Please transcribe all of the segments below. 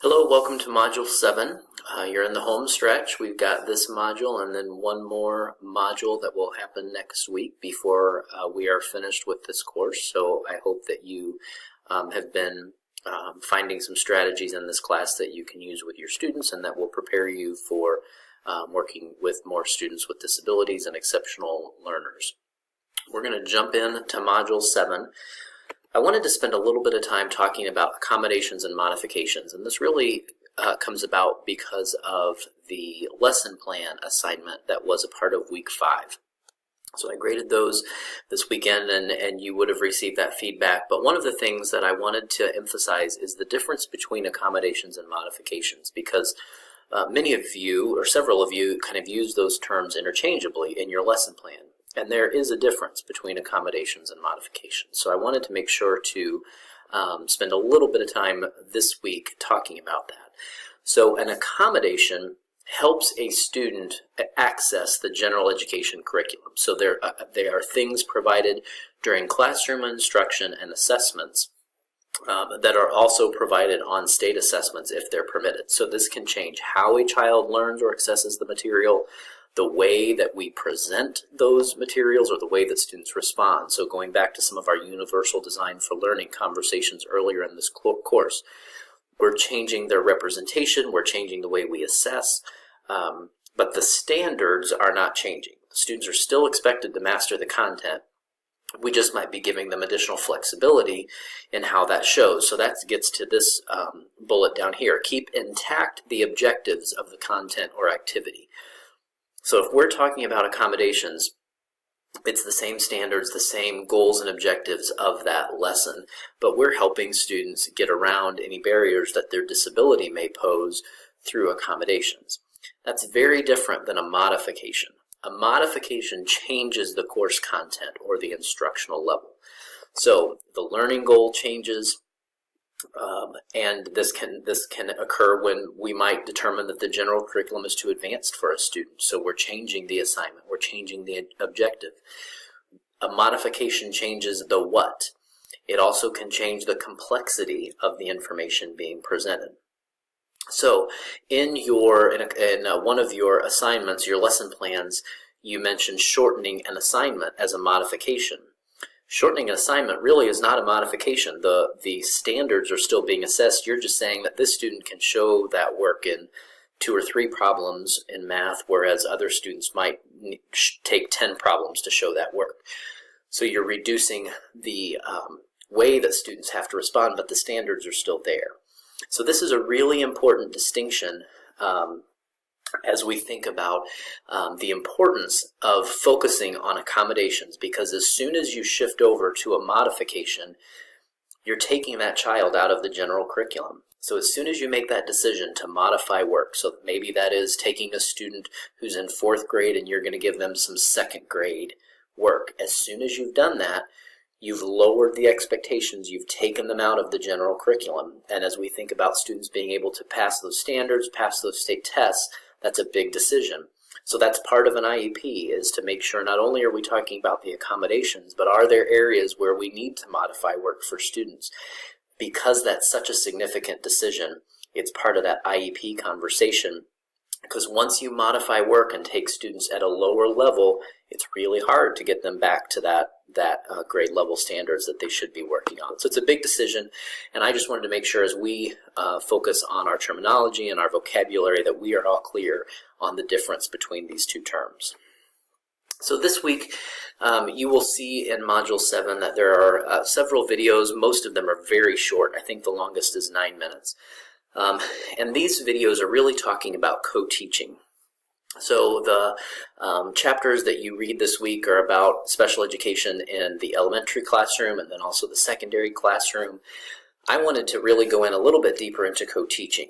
Hello, welcome to Module 7. You're in the home stretch. We've got this module and then one more module that will happen next week before we are finished with this course. So I hope that you have been finding some strategies in this class that you can use with your students and that will prepare you for working with more students with disabilities and exceptional learners. We're going to jump into Module 7. I wanted to spend a little bit of time talking about accommodations and modifications, and this really comes about because of the lesson plan assignment that was a part of week 5. So I graded those this weekend, and you would have received that feedback. But one of the things that I wanted to emphasize is the difference between accommodations and modifications, because many of you, or several of you, kind of use those terms interchangeably in your lesson plan. And there is a difference between accommodations and modifications. So I wanted to make sure to spend a little bit of time this week talking about that. So an accommodation helps a student access the general education curriculum. So there are things provided during classroom instruction and assessments that are also provided on state assessments if they're permitted. So this can change how a child learns or accesses the material, the way that we present those materials, or the way that students respond. So going back to some of our universal design for learning conversations earlier in this course, we're changing their representation, we're changing the way we assess, but the standards are not changing. Students are still expected to master the content. We just might be giving them additional flexibility in how that shows. So that gets to this bullet down here. Keep intact the objectives of the content or activity. So if we're talking about accommodations, it's the same standards, the same goals and objectives of that lesson, but we're helping students get around any barriers that their disability may pose through accommodations. That's very different than a modification. A modification changes the course content or the instructional level. So the learning goal changes, and this can occur when we might determine that the general curriculum is too advanced for a student. So we're changing the assignment, we're changing the objective. A modification changes the what. It also can change the complexity of the information being presented. So in one of your assignments, your lesson plans, you mentioned shortening an assignment as a modification. Shortening an assignment really is not a modification. The standards are still being assessed. You're just saying that this student can show that work in 2 or 3 problems in math, whereas other students might take 10 problems to show that work. So you're reducing the way that students have to respond, but the standards are still there. So this is a really important distinction as we think about the importance of focusing on accommodations, because as soon as you shift over to a modification, you're taking that child out of the general curriculum. So as soon as you make that decision to modify work, so maybe that is taking a student who's in 4th grade and you're going to give them some 2nd grade work. As soon as you've done that, you've lowered the expectations, you've taken them out of the general curriculum. And as we think about students being able to pass those standards, pass those state tests, that's a big decision. So that's part of an IEP, is to make sure not only are we talking about the accommodations, but are there areas where we need to modify work for students? Because that's such a significant decision, it's part of that IEP conversation. Because once you modify work and take students at a lower level, it's really hard to get them back to that grade level standards that they should be working on. So it's a big decision, and I just wanted to make sure as we focus on our terminology and our vocabulary that we are all clear on the difference between these two terms. So this week you will see in Module 7 that there are several videos. Most of them are very short. I think the longest is 9 minutes. And these videos are really talking about co-teaching. So the chapters that you read this week are about special education in the elementary classroom and then also the secondary classroom. I wanted to really go in a little bit deeper into co-teaching.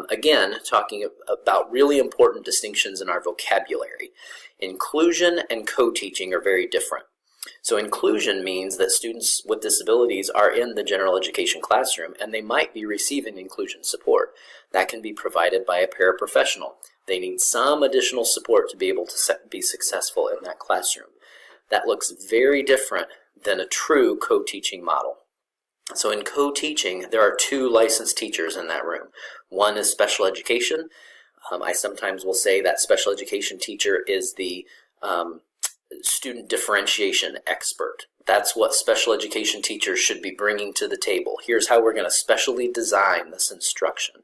Again, talking about really important distinctions in our vocabulary. Inclusion and co-teaching are very different. So inclusion means that students with disabilities are in the general education classroom and they might be receiving inclusion support. That can be provided by a paraprofessional. They need some additional support to be able to be successful in that classroom. That looks very different than a true co-teaching model. So in co-teaching, there are two licensed teachers in that room. One is special education. I sometimes will say that special education teacher is the student differentiation expert. That's what special education teachers should be bringing to the table. Here's how we're going to specially design this instruction.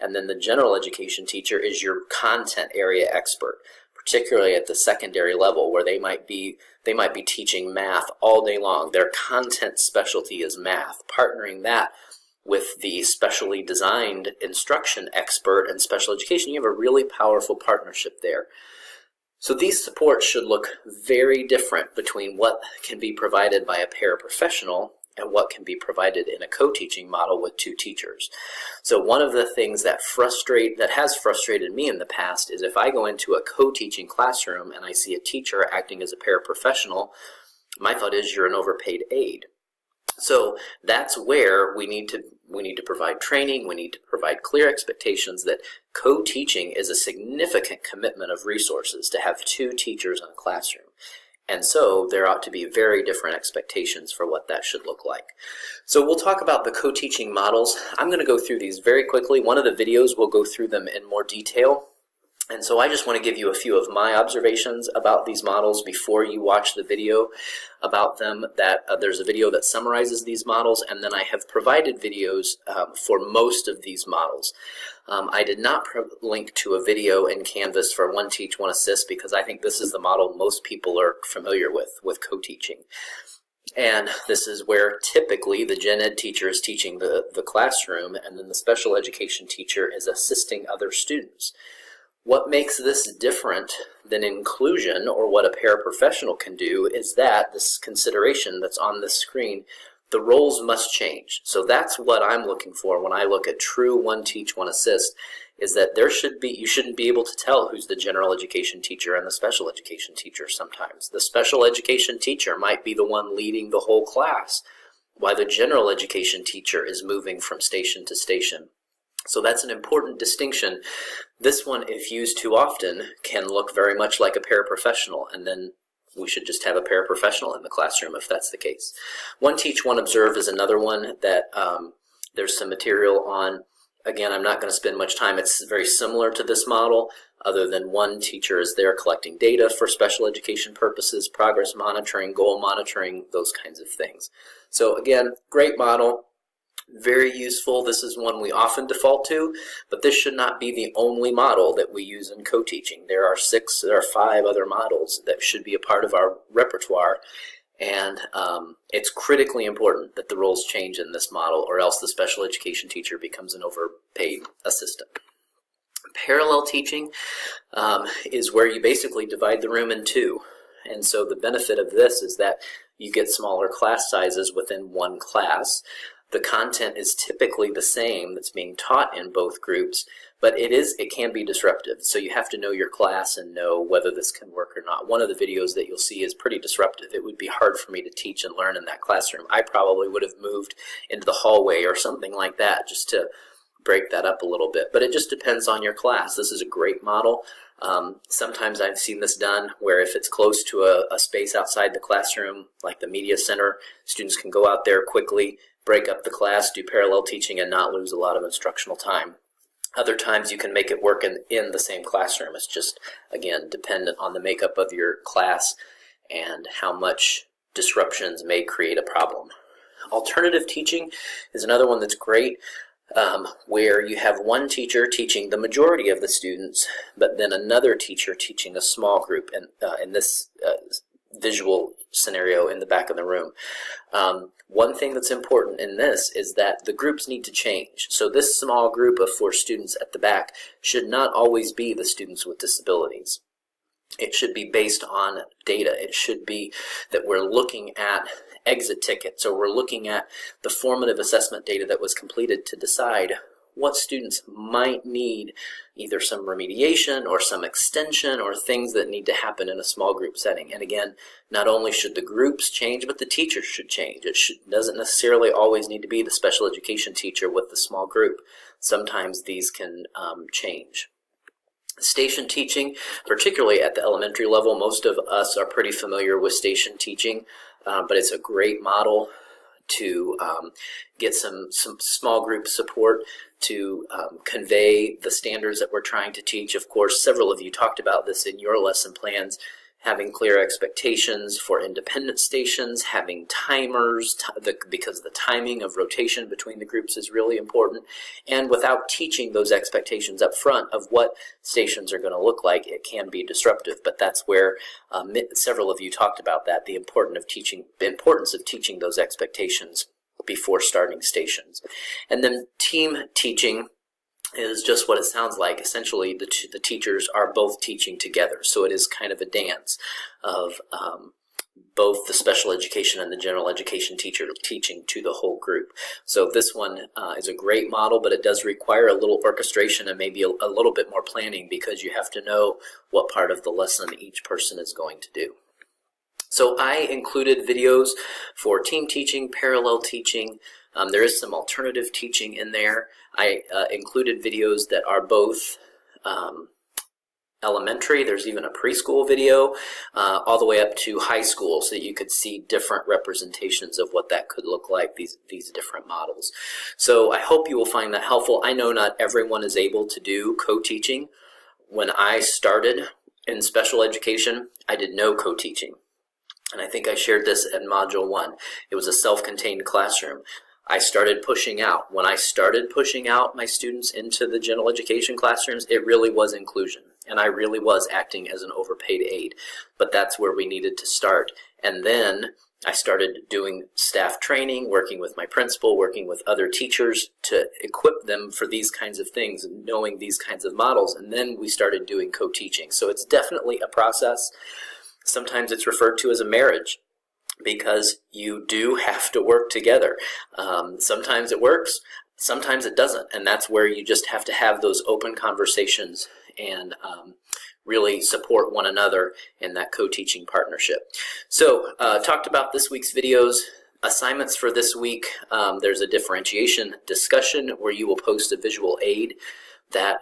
And then the general education teacher is your content area expert, particularly at the secondary level where they might be teaching math all day long. Their content specialty is math. Partnering that with the specially designed instruction expert in special education, you have a really powerful partnership there. So these supports should look very different between what can be provided by a paraprofessional and what can be provided in a co-teaching model with two teachers. So one of the things that has frustrated me in the past is if I go into a co-teaching classroom and I see a teacher acting as a paraprofessional, my thought is you're an overpaid aide. So that's where we need to provide training, we need to provide clear expectations that co-teaching is a significant commitment of resources to have two teachers in a classroom. And so there ought to be very different expectations for what that should look like. So we'll talk about the co-teaching models. I'm going to go through these very quickly. One of the videos will go through them in more detail. And so I just want to give you a few of my observations about these models before you watch the video about them. There's a video that summarizes these models, and then I have provided videos for most of these models. I did not link to a video in Canvas for One Teach, One Assist because I think this is the model most people are familiar with co-teaching. And this is where typically the gen ed teacher is teaching the classroom, and then the special education teacher is assisting other students. What makes this different than inclusion or what a paraprofessional can do is that this consideration that's on this screen, the roles must change. So that's what I'm looking for when I look at true One Teach, One Assist, is that you shouldn't be able to tell who's the general education teacher and the special education teacher sometimes. The special education teacher might be the one leading the whole class, while the general education teacher is moving from station to station. So that's an important distinction. This one, if used too often, can look very much like a paraprofessional, and then we should just have a paraprofessional in the classroom if that's the case. One Teach, One Observe is another one that there's some material on. Again, I'm not going to spend much time. It's very similar to this model, other than one teacher is there collecting data for special education purposes, progress monitoring, goal monitoring, those kinds of things. So again, great model. Very useful. This is one we often default to, but this should not be the only model that we use in co-teaching. There are 5 other models that should be a part of our repertoire, and it's critically important that the roles change in this model, or else the special education teacher becomes an overpaid assistant. Parallel teaching is where you basically divide the room in two, and so the benefit of this is that you get smaller class sizes within one class. The content is typically the same that's being taught in both groups, but it can be disruptive. So you have to know your class and know whether this can work or not. One of the videos that you'll see is pretty disruptive. It would be hard for me to teach and learn in that classroom. I probably would have moved into the hallway or something like that just to break that up a little bit. But it just depends on your class. This is a great model. Sometimes I've seen this done where if it's close to a space outside the classroom, like the media center, students can go out there quickly, break up the class, do parallel teaching, and not lose a lot of instructional time. Other times you can make it work in the same classroom. It's just, again, dependent on the makeup of your class and how much disruptions may create a problem. Alternative teaching is another one that's great, where you have one teacher teaching the majority of the students, but then another teacher teaching a small group, and in this visual scenario in the back of the room. One thing that's important in this is that the groups need to change. So this small group of 4 students at the back should not always be the students with disabilities. It should be based on data. It should be that we're looking at exit tickets, or we're looking at the formative assessment data that was completed to decide what students might need either some remediation or some extension or things that need to happen in a small group setting. And again, not only should the groups change, but the teachers should change. It doesn't necessarily always need to be the special education teacher with the small group. Sometimes these can change. Station teaching, particularly at the elementary level, most of us are pretty familiar with station teaching, but it's a great model to get some small group support to convey the standards that we're trying to teach. Of course, several of you talked about this in your lesson plans, having clear expectations for independent stations, having timers, because the timing of rotation between the groups is really important. And without teaching those expectations up front of what stations are going to look like, it can be disruptive. But that's where several of you talked about that, the importance of teaching those expectations before starting stations. And then team teaching is just what it sounds like. Essentially, the teachers are both teaching together. So it is kind of a dance of both the special education and the general education teacher teaching to the whole group. So this one is a great model, but it does require a little orchestration and maybe a little bit more planning, because you have to know what part of the lesson each person is going to do. So I included videos for team teaching, parallel teaching. There is some alternative teaching in there. I included videos that are both elementary. There's even a preschool video, all the way up to high school, so that you could see different representations of what that could look like, these different models. So I hope you will find that helpful. I know not everyone is able to do co-teaching. When I started in special education, I did no co-teaching. And I think I shared this in Module 1. It was a self-contained classroom. I started pushing out. When I started pushing out my students into the general education classrooms, it really was inclusion. And I really was acting as an overpaid aide. But that's where we needed to start. And then I started doing staff training, working with my principal, working with other teachers to equip them for these kinds of things, knowing these kinds of models. And then we started doing co-teaching. So it's definitely a process. Sometimes it's referred to as a marriage, because you do have to work together. Sometimes it works, sometimes it doesn't, and that's where you just have to have those open conversations and really support one another in that co-teaching partnership. So talked about this week's videos. Assignments for this week, there's a differentiation discussion where you will post a visual aid that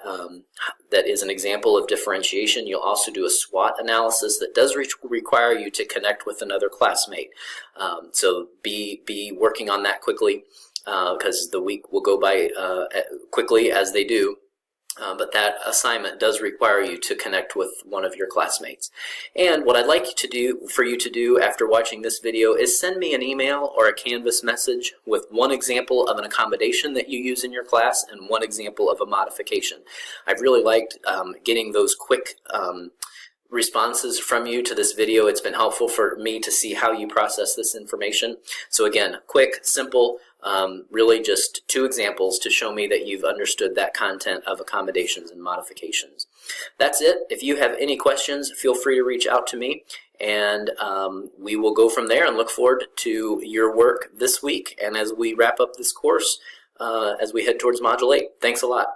is an example of differentiation. You'll also do a SWOT analysis that does require you to connect with another classmate. So be working on that quickly, because the week will go by quickly as they do. But that assignment does require you to connect with one of your classmates. And what I'd like for you to do after watching this video is send me an email or a Canvas message with one example of an accommodation that you use in your class and one example of a modification. I've really liked getting those quick responses from you to this video. It's been helpful for me to see how you process this information. So again, quick, simple, really just 2 examples to show me that you've understood that content of accommodations and modifications. That's it. If you have any questions, feel free to reach out to me, and we will go from there and look forward to your work this week and as we wrap up this course as we head towards Module 8. Thanks a lot.